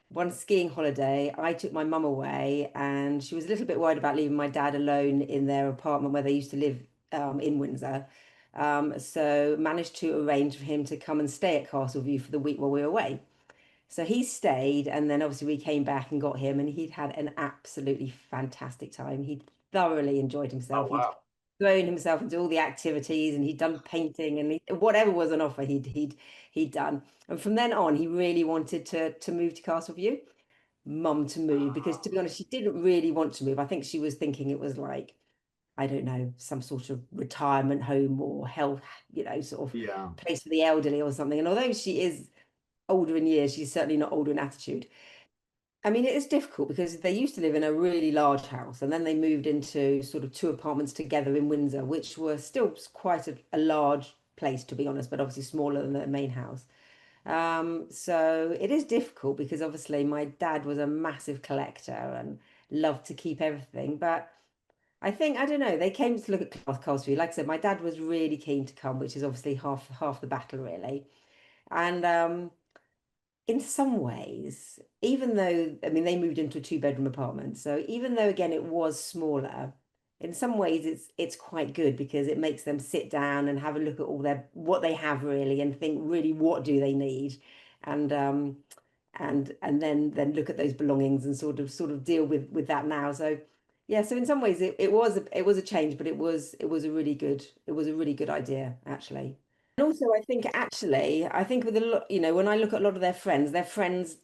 one skiing holiday, I took my mum away, and she was a little bit worried about leaving my dad alone in their apartment where they used to live in Windsor. So managed to arrange for him to come and stay at Castleview for the week while we were away. So he stayed, and then obviously we came back and got him, and he'd had an absolutely fantastic time. He'd thoroughly enjoyed Oh, himself. He'd wow. thrown himself into all the activities, and he'd done painting, and whatever was on offer, he'd done. And from then on, he really wanted to move to Castleview, mum to move, because to be honest, she didn't really want to move. I think she was thinking it was like, I don't know, some sort of retirement home or health, sort of Yeah. place for the elderly or something. And although she is older in years, she's certainly not older in attitude. I mean, it is difficult because they used to live in a really large house, and then they moved into sort of two apartments together in Windsor, which were still quite a large place, to be honest, but obviously smaller than the main house. So it is difficult because obviously my dad was a massive collector and loved to keep everything. But I think, I don't know, they came to look at Castleview. Like I said, my dad was really keen to come, which is obviously half the battle, really. And in some ways, even though, I mean, they moved into a two-bedroom apartment, so even though again it was smaller, in some ways it's quite good because it makes them sit down and have a look at all their what they have really and think really what do they need, and then look at those belongings and sort of deal with that now. So yeah, so in some ways it was a change, but it was a really good idea actually. And also, I think with a lot, when I look at a lot of their friends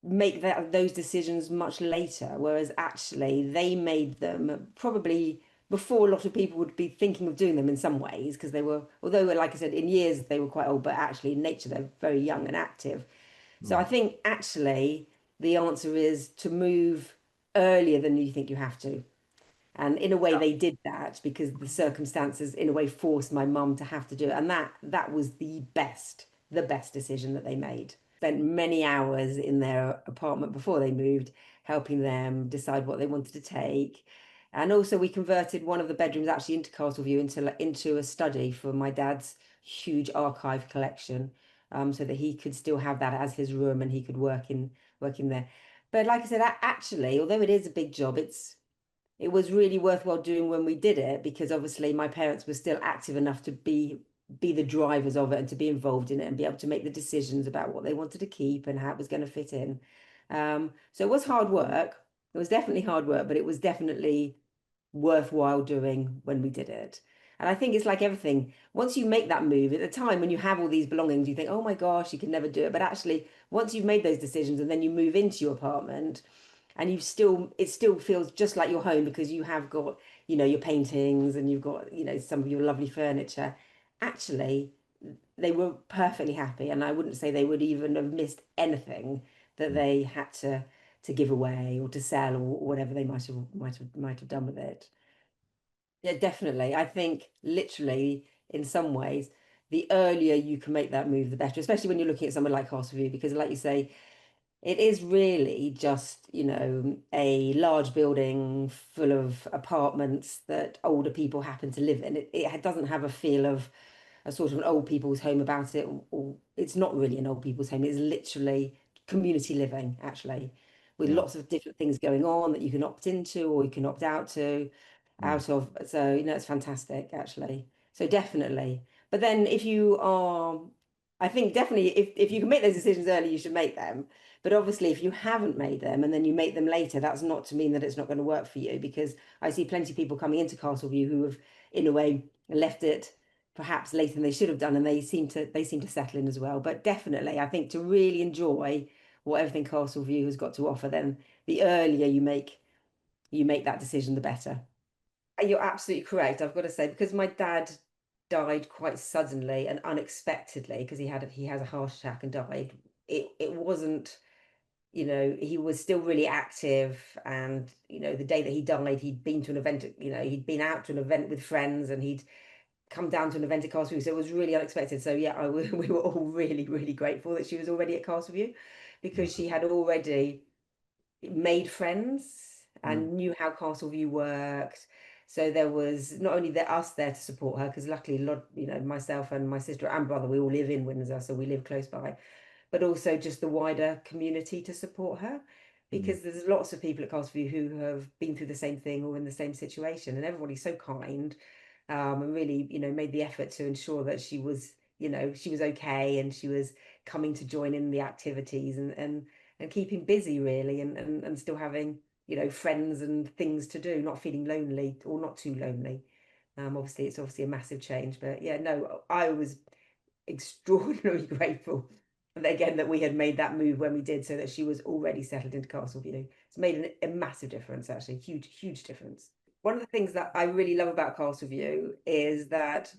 make those decisions much later, whereas actually they made them probably before a lot of people would be thinking of doing them in some ways, because they were, although like I said, in years they were quite old, but actually in nature they're very young and active. So I Mm. think actually the answer is to move earlier than you think you have to. And in a way, Yeah. they did that because the circumstances, in a way, forced my mum to have to do it. And that was the best decision that they made. Spent many hours in their apartment before they moved, helping them decide what they wanted to take. And also, we converted one of the bedrooms actually into Castleview into a study for my dad's huge archive collection, so that he could still have that as his room and he could work in there. But like I said, actually, although it is a big job, it was really worthwhile doing when we did it because obviously my parents were still active enough to be the drivers of it and to be involved in it and be able to make the decisions about what they wanted to keep and how it was going to fit in. So it was hard work. It was definitely hard work, but it was definitely worthwhile doing when we did it. And I think it's like everything. Once you make that move, at the time when you have all these belongings, you think, oh my gosh, you can never do it. But actually, once you've made those decisions and then you move into your apartment, and it still feels just like your home because you have got, your paintings and you've got, some of your lovely furniture. Actually, they were perfectly happy, and I wouldn't say they would even have missed anything that Mm. they had to give away or to sell or whatever they might have done with it. Yeah, definitely. I think literally in some ways, the earlier you can make that move, the better, especially when you're looking at someone like Castleview, because like you say, it is really just, a large building full of apartments that older people happen to live in. It doesn't have a feel of a sort of an old people's home about it, or it's not really an old people's home. It's literally community living, actually, with Yeah. lots of different things going on that you can opt into or you can opt Mm. out of. So, it's fantastic, actually. So definitely. But then if you are, I think definitely if you can make those decisions early, you should make them. But obviously, if you haven't made them and then you make them later, that's not to mean that it's not going to work for you, because I see plenty of people coming into Castleview who have, in a way, left it perhaps later than they should have done, and they seem to settle in as well. But definitely, I think to really enjoy what everything Castleview has got to offer, then the earlier you make that decision, the better. You're absolutely correct. I've got to say, because my dad died quite suddenly and unexpectedly, because he has a heart attack and died. It wasn't, he was still really active, and the day that he died, he'd been to an event, he'd been out to an event with friends, and he'd come down to an event at Castleview. So it was really unexpected. So yeah, we were all really, really grateful that she was already at Castleview, because Mm. she had already made friends Mm. and knew how Castleview worked. So there was not only us there to support her, because luckily a lot, myself and my sister and brother, we all live in Windsor, so we live close by. but also just the wider community to support her. Mm. Because there's lots of people at Castleview who have been through the same thing or in the same situation, and everybody's so kind, and really, made the effort to ensure that she was, she was okay and she was coming to join in the activities and keeping busy really, and still having, friends and things to do, not feeling lonely or not too lonely. Obviously, it's obviously a massive change, but yeah, no, I was extraordinarily grateful again that we had made that move when we did, so that she was already settled into Castleview. It's made a massive difference, actually, huge, huge difference. One of the things that I really love about Castleview is that,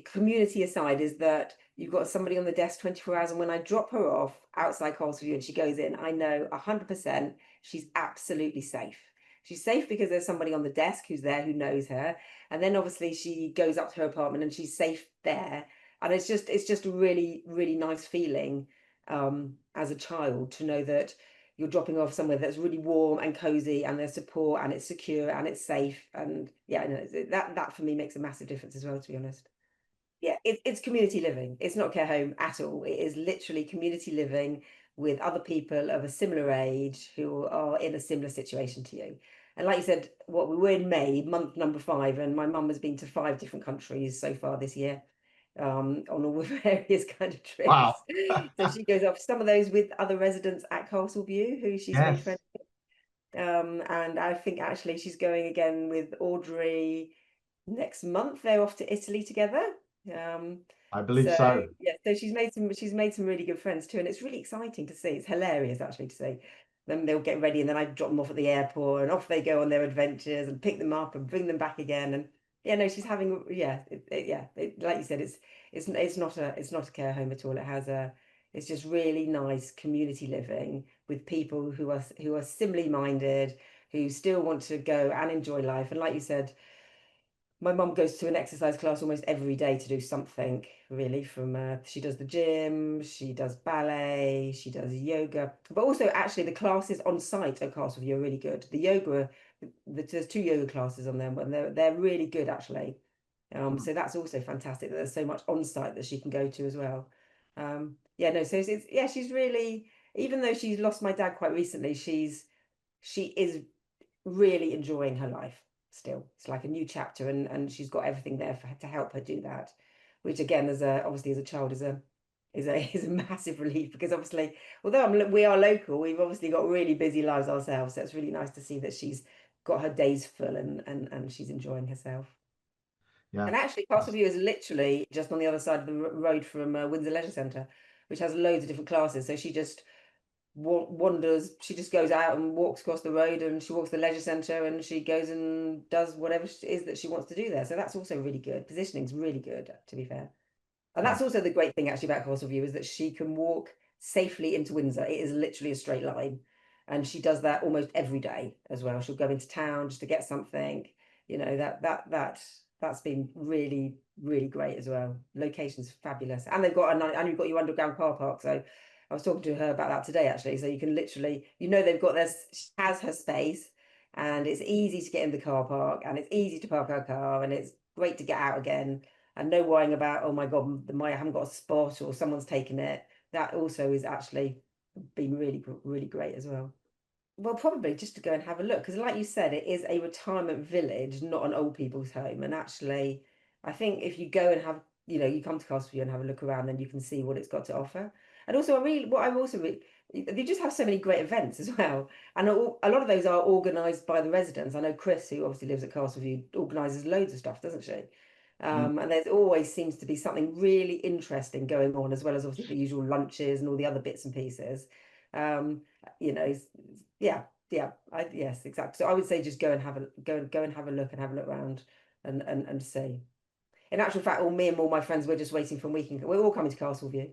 community aside, is that you've got somebody on the desk 24 hours. And when I drop her off outside Castleview and she goes in, I know 100% she's absolutely safe. She's safe because there's somebody on the desk who's there who knows her. And then obviously she goes up to her apartment and she's safe there. And it's just a really, really nice feeling, as a child, to know that you're dropping off somewhere that's really warm and cozy and there's support and it's secure and it's safe. And yeah, no, that for me makes a massive difference as well, to be honest. Yeah, it's community living. It's not care home at all. It is literally community living with other people of a similar age who are in a similar situation to you. And like you said, what we were in May, month number 5, and my mum has been to 5 different countries so far this year, on all various kind of Wow. trips. So she goes off some of those with other residents at Castleview who she's made Yes, friends. And I think actually she's going again with Audrey next month. They're off to Italy together. Um, I believe so so. yeah, so she's made some really good friends too, and it's really exciting to see. It's hilarious actually to see. Then they'll get ready, and then I drop them off at the airport, and off they go on their adventures, and pick them up and bring them back again. And yeah, no, she's having, yeah, like you said, it's not a care home at all. It's just really nice community living with people who are similarly minded, who still want to go and enjoy life. And like you said, my mum goes to an exercise class almost every day to do something, really. From she does the gym, she does ballet, she does yoga, but also actually the classes on site at Castleview are really good. The yoga, there's 2 yoga classes on them, and they're really good actually. Mm. So that's also fantastic that there's so much on site that she can go to as well. Yeah, no, so yeah, she's really, even though she's lost my dad quite recently, she is really enjoying her life still. It's like a new chapter, and she's got everything there for her to help her do that, which again, obviously as a child, is a massive relief, because obviously, although we are local, we've obviously got really busy lives ourselves. So it's really nice to see that she's got her days full, and she's enjoying herself. Yeah. And actually, That's- Castleview is literally just on the other side of the road from Windsor Leisure Centre, which has loads of different classes. So she just wanders. She just goes out and walks across the road, and she walks the leisure centre, and she goes and does whatever it is that she wants to do there. So that's also really good. Positioning's really good, to be fair. And yeah. that's also the great thing actually about Castleview, is that she can walk safely into Windsor. It is literally a straight line. And she does that almost every day as well. She'll go into town just to get something. That's been really, really great as well. Location's fabulous. And and you've got your underground car park. So I was talking to her about that today actually. So you can literally, they've got this, she has her space, and it's easy to get in the car park, and it's easy to park her car, and it's great to get out again, and no worrying about, oh my God, I haven't got a spot or someone's taken it. That also is actually been really, really great as well. Well, probably just to go and have a look, because like you said, it is a retirement village, not an old people's home. And actually, I think if you go and you come to Castleview and have a look around, then you can see what it's got to offer. And also, what I'm also really, they just have so many great events as well. And a lot of those are organised by the residents. I know Chris, who obviously lives at Castleview, organises loads of stuff, doesn't she? Mm. And there's always seems to be something really interesting going on, as well as obviously the usual lunches and all the other bits and pieces. Um, you know, yeah, yeah, yes, exactly. So I would say just go and have a look, and have a look around, and see. In actual fact, all me and all my friends, we're just waiting for a weekend. We're all coming to Castleview.